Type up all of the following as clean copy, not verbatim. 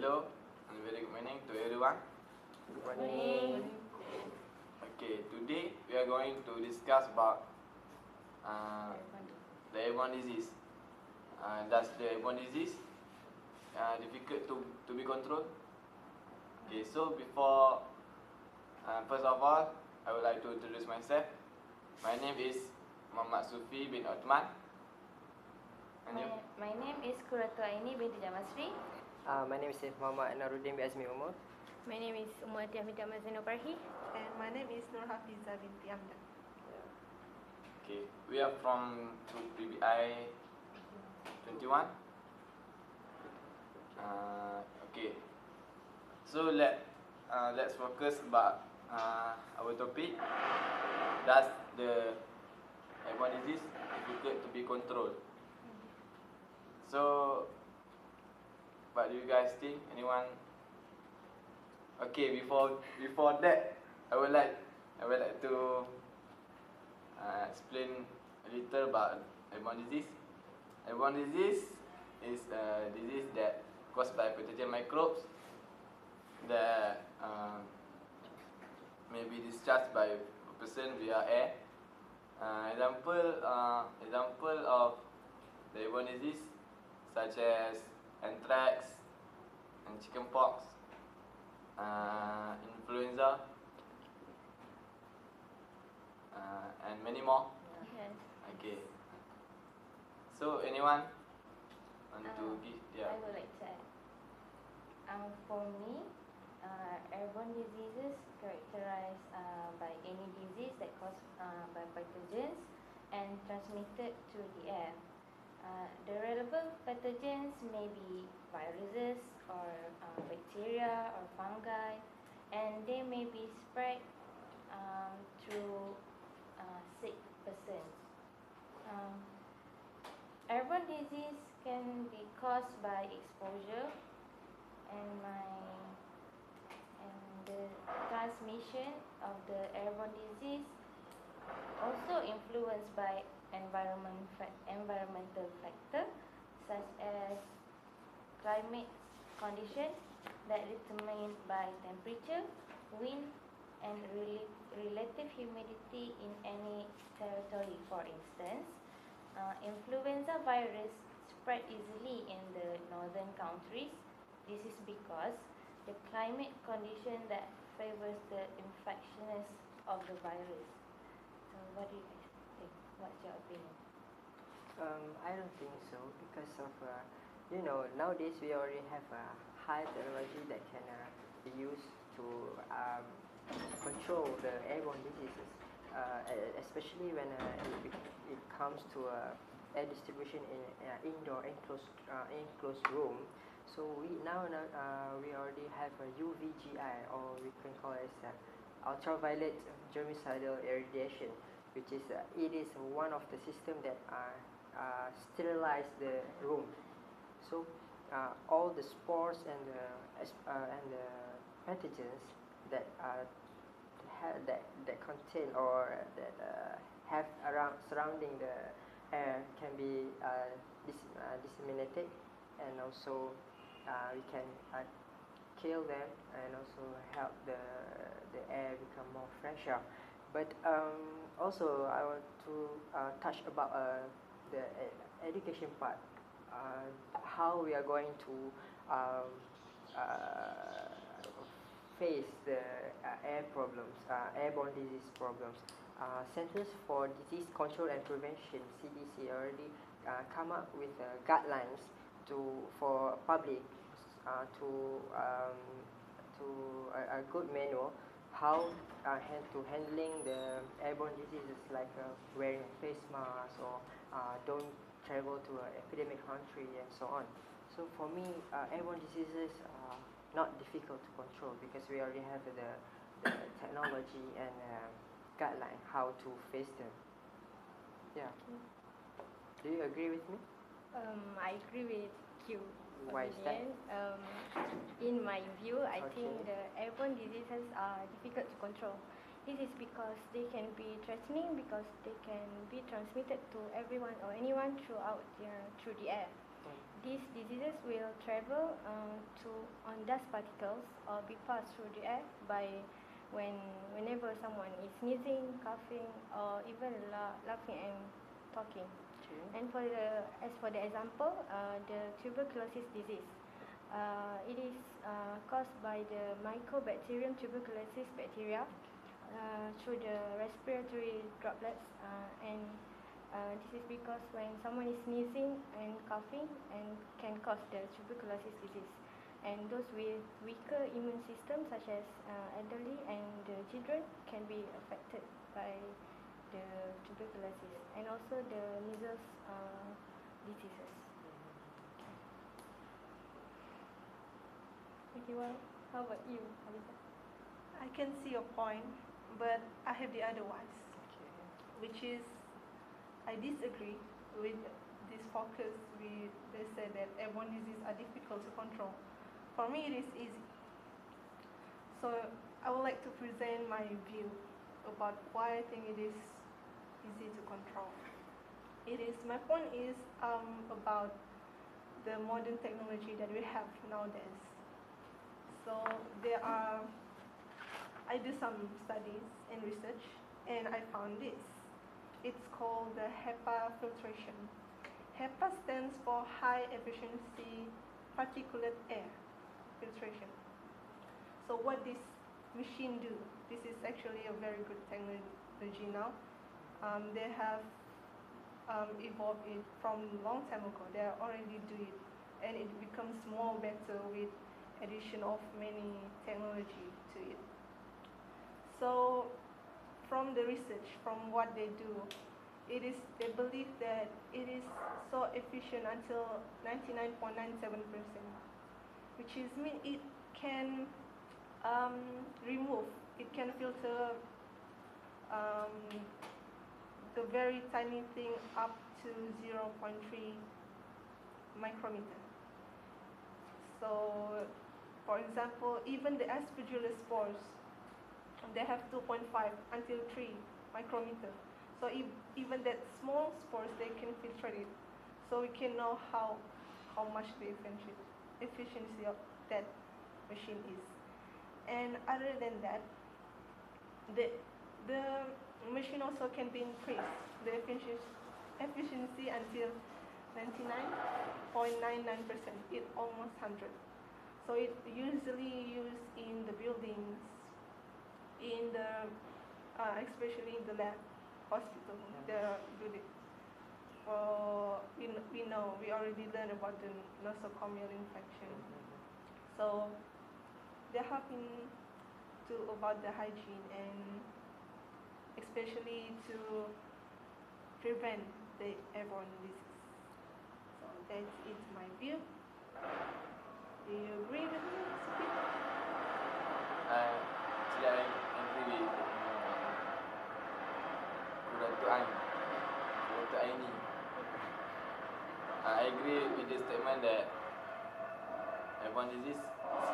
Hello, and very good morning to everyone. Good morning. Okay, today we are going to discuss about the airborne disease. Does the airborne disease difficult to be controlled? Okay, so before, first of all, I would like to introduce myself. My name is Muhammad Sufi bin Uthman. And you? My name is Kuratu Aini binti Jamasri. My name is Muhammad Naruddin Azmi Umar. My name is Umati Hamida Mazino Parhi. And my name is Nur Hafiza binti Amdan. Okay, we are from PBI 21. Okay, so let's focus about our topic. Does the airborne disease difficult to be controlled? So, what do you guys think? Anyone? Okay, before that, I would like to explain a little about airborne disease. Airborne disease is a disease that caused by pathogen microbes that may be discharged by a person via air. Example of the airborne disease such as anthrax and chickenpox, influenza, and many more. Yes. Okay. So anyone want to give? I would like to add. For me, airborne diseases characterized by any disease that caused by pathogens and transmitted through the air. The relevant pathogens may be viruses or bacteria or fungi, and they may be spread through sick persons. Airborne disease can be caused by exposure, and the transmission of the airborne disease also influenced by environmental factors such as climate conditions that determined by temperature, wind, and relative humidity in any territory. For instance, influenza virus spread easily in the northern countries. This is because the climate condition that favors the infectiousness of the virus. So what do you guys think? What's your opinion? I don't think so because of nowadays we already have a high technology that can be used to control the airborne diseases, especially when it comes to air distribution in indoor enclosed room. So we already have a UVGI, or we can call it ultraviolet germicidal irradiation, which is it is one of the system that sterilize the room. So all the spores and the pathogens that that contain or that have around surrounding the air can be disseminated, and also we can kill them and also help the air become more fresher. But also I want to touch about the education part, how we are going to face the airborne disease problems. Centers for Disease Control and Prevention (CDC) already come up with guidelines for public to a good manual how to handling the airborne diseases, like wearing a face mask or don't travel to an epidemic country and so on. So for me, airborne diseases are not difficult to control because we already have the technology and guideline how to face them. Yeah. Do you agree with me? I agree with you. Why is that? In my view, I Okay. think the airborne diseases are difficult to control. This is because they can be threatening because they can be transmitted to everyone or anyone through the air. these diseases will travel on dust particles or be passed through the air whenever someone is sneezing, coughing, or even laughing and talking. Okay. And as for the example, the tuberculosis disease, it is caused by the Mycobacterium tuberculosis bacteria through the respiratory droplets, and this is because when someone is sneezing and coughing and can cause the tuberculosis disease. And those with weaker immune system, such as elderly and the children, can be affected by the tuberculosis, and also the measles diseases. Okay, well, how about you, Alisa? I can see your point, but I have the other ones, which is I disagree with this focus. They said that airborne diseases are difficult to control. For me, it is easy. So I would like to present my view about why I think it is easy to control. My point is about the modern technology that we have nowadays. So I do some studies and research, and I found this. It's called the HEPA filtration. HEPA stands for high efficiency particulate air filtration. So what this machine do? This is actually a very good technology now. They have evolved it from a long time ago. They already do it, and it becomes more better with addition of many technology to it. So from the research, from what they do, they believe that it is so efficient until 99.97%, which is mean it can it can filter the very tiny thing up to 0.3 micrometer. So, for example, even the Aspergillus spores, they have 2.5 until 3 micrometer. So even that small spores, they can filter it. So we can know how much the efficiency of that machine is. And other than that, the machine also can be increased, the efficiency until 99.99%, it almost 100. So it usually used in the buildings, in the especially in the lab, hospital, the building. We already learned about the nosocomial infection. So they're helping about the hygiene, and especially to prevent the airborne disease. So that's it, my view. Do you agree with me, Sophie? Actually, I agree with Dr. Aini. I agree with the statement that airborne disease is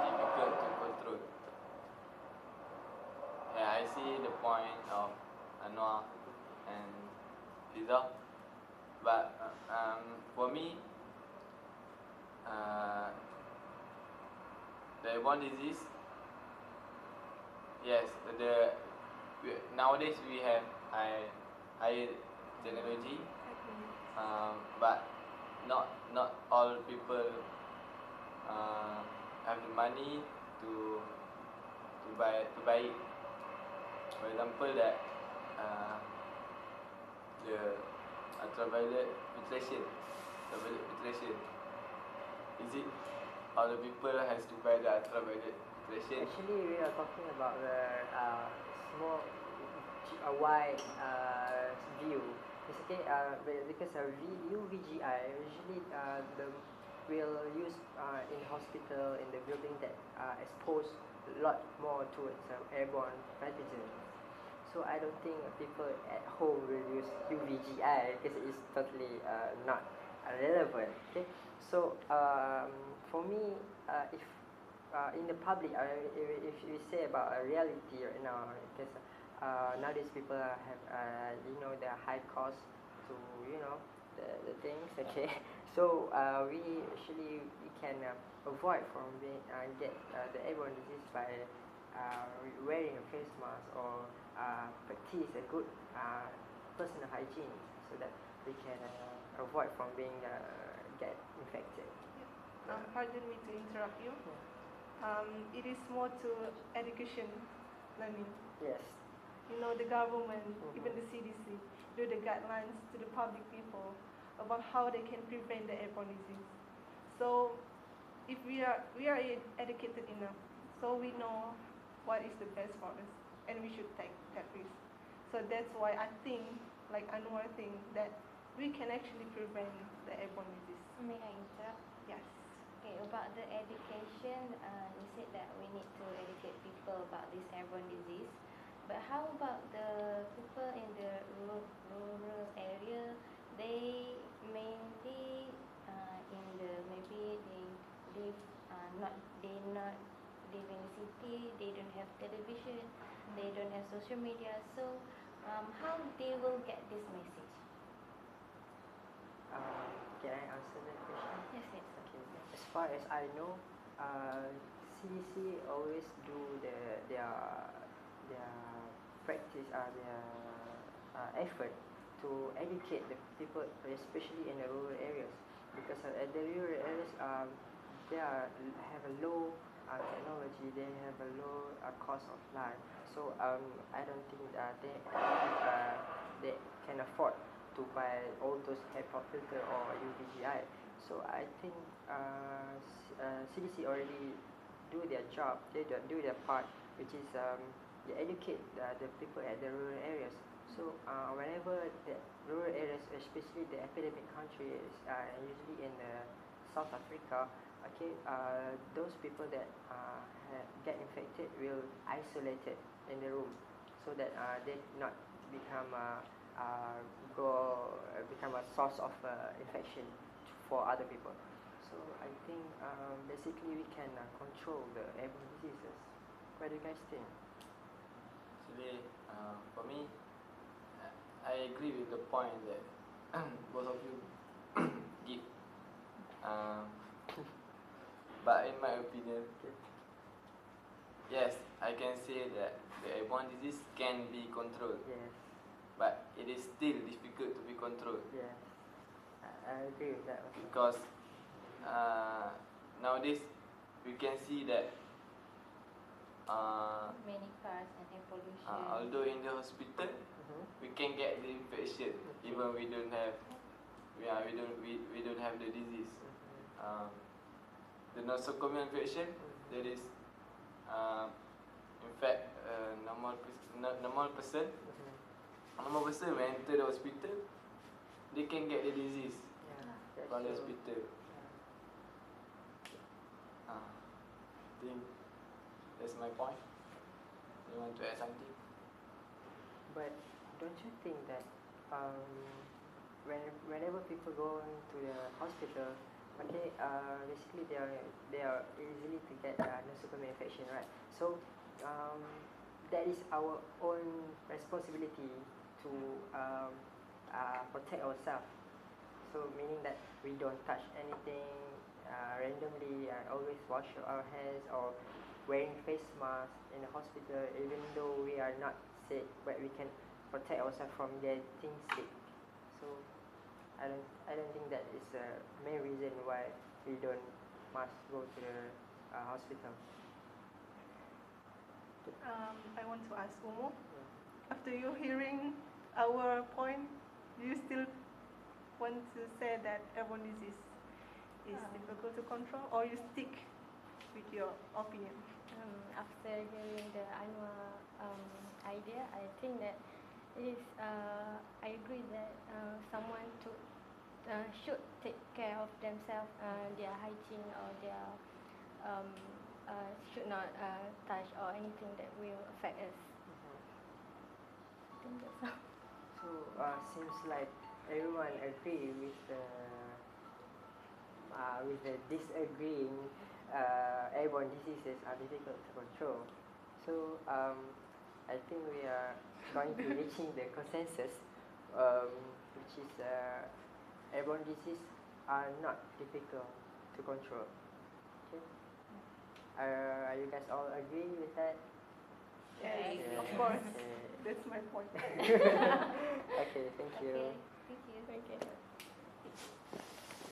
difficult to control. Yeah, I see the point of Anwar and Fiza, but for me, the airborne disease, yes, nowadays we have high technology, but not all people have the money to buy it. For example, that the ultraviolet filtration. Is it all the people has to buy the ultraviolet filtration? Actually, we are talking about the small, wide view. Basically, because UVGI usually will use in hospital, in the building that exposed a lot more towards airborne pathogens. So I don't think people at home will use UVGI because it is totally not relevant. Okay, so for me, if in the public, if we say about a reality right now, because nowadays people have the high cost to the things. Okay, so we can avoid from being get the airborne disease by wearing a face mask or practice a good personal hygiene so that we can avoid from being get infected. Pardon me to interrupt you. It is more to education, learning. Yes. You know, the government, even the CDC, do the guidelines to the public people about how they can prevent the airborne disease. So, if we are educated enough, so we know what is the best for us, and we should take that risk. So that's why I think, like Anwar think, that we can actually prevent the airborne disease. May I interrupt? Yes. Okay, about the education, you said that we need to educate people about this airborne disease. But how about the people in the rural area? They mainly in the maybe they live not live in the city. They don't have television. They don't have social media. So how they will get this message? Can I answer that question? Yes, yes. Okay. As far as I know, CDC always do their practice, their effort to educate the people, especially in the rural areas, because at the rural areas, have a low technology, they have a low cost of life. So I don't think that they can afford to buy all those HEPA filter or UVGI. So I think CDC already do their job, they do their part, which is they educate the people at the rural areas. So whenever the rural areas, especially the epidemic countries, usually in South Africa, okay, those people that get infected will isolated in the room, so that they not become become a source of infection for other people. So I think basically we can control the airborne diseases. What do you guys think? Actually, for me, I agree with the point that both of you give. But in my opinion, yes, I can say that the airborne disease can be controlled. Yes. But it is still difficult to be controlled. Yes. I agree with that also. Because nowadays we can see that Many cars and air pollution. although in the hospital we can get the infection even we don't have we don't have the disease. The nosocomial infection, that is in fact normal person when enter the hospital, they can get the disease from the hospital. I think that's my point. You want to add something? But don't you think that whenever people go to the hospital, okay, basically they are easily to get nosocomial infection, right? So that is our own responsibility to protect ourselves. So meaning that we don't touch anything randomly, and always wash our hands or wearing face masks in the hospital, even though we are not sick, but we can protect ourselves from getting sick. So I don't think that is the main reason why we don't must go to the hospital. I want to ask Umu, after you hearing our point, do you still want to say that airborne disease is difficult to control, or you stick with your opinion? After hearing the Anwar idea, I think that it is. I agree that someone should take care of themselves, their hygiene or their should not touch or anything that will affect us. I think that's all. So seems like everyone agree with the disagreeing airborne diseases are difficult to control. So I think we are going to reaching the consensus, which is airborne disease are not difficult to control. Okay. Are you guys all agree with that? Yes, Yeah, of course. okay. That's my point. Okay, thank you. Okay, thank you. Okay.